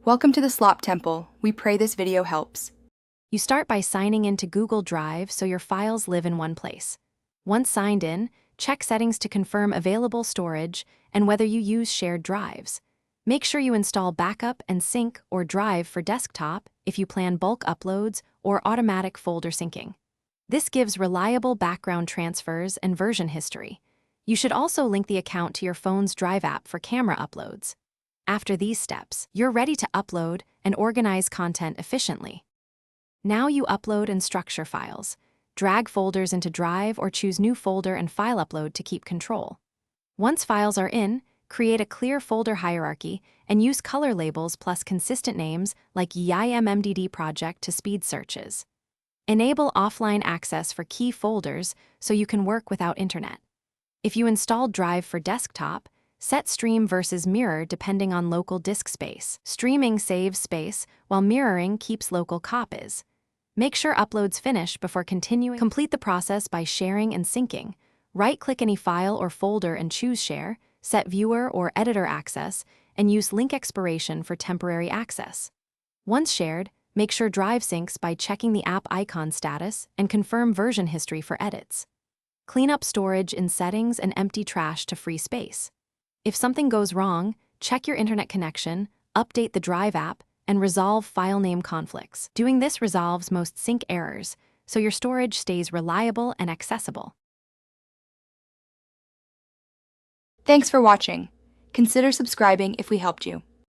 Welcome to the Slop Temple. We pray this video helps. You start by signing into Google Drive so your files live in one place. Once signed in, check settings to confirm available storage and whether you use shared drives. Make sure you install Backup and Sync or Drive for desktop if you plan bulk uploads or automatic folder syncing. This gives reliable background transfers and version history. You should also link the account to your phone's Drive app for camera uploads. After these steps, you're ready to upload and organize content efficiently. Now you upload and structure files. Drag folders into Drive or choose New Folder and File Upload to keep control. Once files are in, create a clear folder hierarchy and use color labels plus consistent names like YIMMDD project to speed searches. Enable offline access for key folders so you can work without internet. If you installed Drive for desktop, set stream versus mirror depending on local disk space. Streaming saves space, while mirroring keeps local copies. Make sure uploads finish before continuing. Complete the process by sharing and syncing. Right-click any file or folder and choose Share, set viewer or editor access, and use link expiration for temporary access. Once shared, make sure Drive syncs by checking the app icon status and confirm version history for edits. Clean up storage in settings and empty trash to free space. If something goes wrong, check your internet connection, update the Drive app, and resolve file name conflicts. Doing this resolves most sync errors, so your storage stays reliable and accessible. Thanks for watching. Consider subscribing if we helped you.